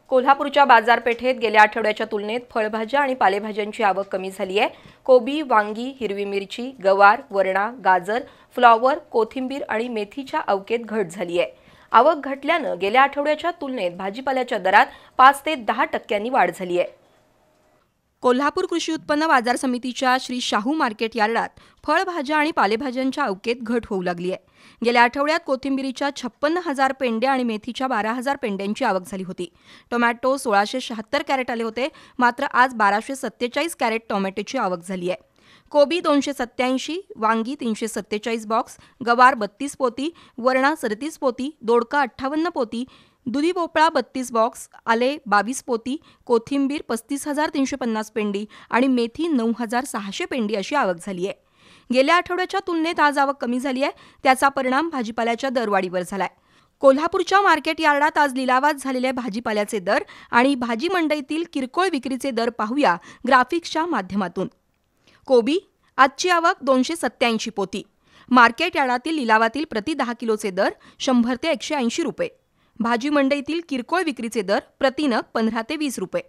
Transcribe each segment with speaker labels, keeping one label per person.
Speaker 1: कोल्हापूरच्या बाजारपेठेत गेल्या आठवड्याच्या तुलनेत फळभाज्या आणि पालेभाज्यांची आवक कमी झाली आहे। कोबी, वांगी, हिरवी मिरची, गवार, वरणा, गाजर, फ्लॉवर, कोथिंबीर आणि मेथीच्या अवकेत घट झाली आहे। आवक घटल्यानं गेल्या आठवड्याच्या तुलनेत भाजीपाल्याच्या दरात 5 ते 10% वाढ झाली आहे। कोल्हापूर कृषी उत्पन्न बाजार समितीच्या श्री शाहू मार्केट यार्डात फळभाज्या आणि पालेभाज्यांच्या अवकेत घट होऊ लागली आहे। गेल्या आठवड्यात कोथिंबीरीच्या 56,000 पेंड्या आणि मेथीच्या 12,000 पेंड्यांची आवक झाली होती। टोमॅटो 1676 कॅरेट आले होते, मात्र आज 1247 कॅरेट टोमॅटोची आवक झाली आहे। कोबी 287, वांगी 347 बॉक्स, गवार 32 पोती, वरणा 37 पोती, दोडका 58 पोती, दुधी भोपळा 32 बॉक्स, आले 22 पोती, कोथिंबीर 35,350 पेंडी आणि मेथी 9,600 पेंडी अशी आवक झाली आहे। गेल्या आठवड्याच्या तुलनेत आज आवक कमी झाली आहे, त्याचा परिणाम भाजीपाल्याच्या दरवाढीवर झालाय। कोल्हापूरच्या मार्केट यार्डात आज लिलावात झालेले भाजीपाल्याचे दर आणि भाजी मंडईतील किरकोळ विक्रीचे दर पाहूया ग्राफिक्सच्या माध्यमातून। कोबी आजची आवक 287 पोती। मार्केट यार्डातील लिलावातील प्रति 10 किलोचे दर 100 ते 180 रुपये। भाजी मंडईतील किरकोळ विक्रीचे दर प्रतिनग 15 ते 20 रुपये।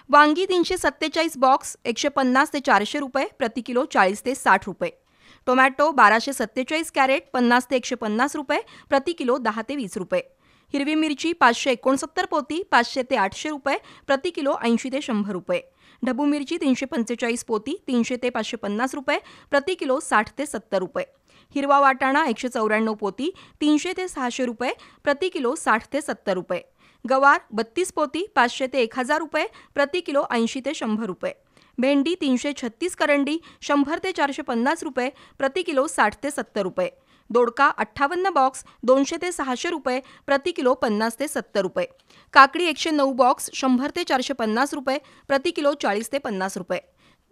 Speaker 1: वांगी 347 बॉक्स 150 ते 400 रुपये, प्रति किलो 40 ते 60 रुपये। टोमॅटो 1247 कॅरेट 50 ते 150 रुपये, प्रति किलो 10 ते 20 रुपये। हिरवी मिरची 569 पोती 500 ते 800 रुपये, प्रति किलो 80 ते 100 रुपये। ढबू मिरची 345 पोती 300 ते 550 रुपये, प्रति किलो 60 ते 70 रुपये। हिरवा वाटाणा 194 पोती 300 ते 600 रुपये, प्रति किलो 60 ते 70 रुपये। गवार 32 पोती 500 ते 1000 रुपये, प्रति किलो 80 ते 100 रुपये। भेंडी 336 करंडी 100 ते 450 रुपये, प्रति किलो 60 ते 70 रुपये। दोडका 58 बॉक्स 200 ते 600 रुपये, प्रति किलो 50 ते 70 रुपये। काकडी 109 बॉक्स 100 ते 450 रुपये, प्रति किलो 40 ते 50 रुपये।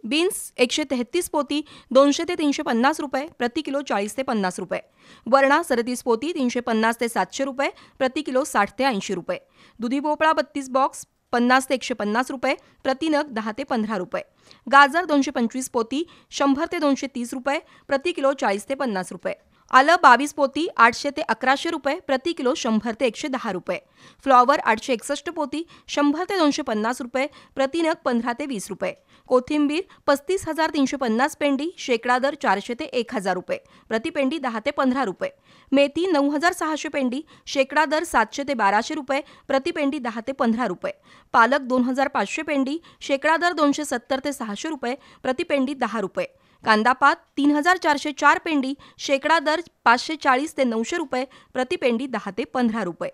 Speaker 1: बीन्स 133 पोती 200 ते 350 रुपये, प्रति किलो 40 ते 50 रुपये। वरणा 37 पोती 350 ते 700 रुपये, प्रति किलो 60 ते 80 रुपये। दुधी भोपळा 32 बॉक्स 50 ते 150 रुपये, प्रति नग 10 ते 15 रुपये। गाजर 225 पोती 100 ते 230 रुपये, प्रति किलो 40 ते 50 रुपये। आलं 22 पोती 800 ते 1100 रुपये, प्रति किलो 100 ते 110 रुपये। फ्लॉवर 861 पोती 100 ते 250 रुपये, प्रति नग 15 ते 20 रुपये। कोथिंबीर 35,350 पेंडी, शेकडा दर 400 ते 1000 रुपये, प्रति पेंडी 10 ते 15 रुपये। मेथी 9,600 पेंडी, शेकडा दर 700 ते 1200 रुपये, प्रति पेंडी 10 ते 15 रुपये। पालक 2,500 पेंडी, शेकडा दर 270 ते 600 रुपये, प्रति पेंडी 10 रुपये। कांदापात 3,404 पेंडी, शेकडा दर 540 ते 900 रुपये, प्रति पेंडी 10 ते 15 रुपये।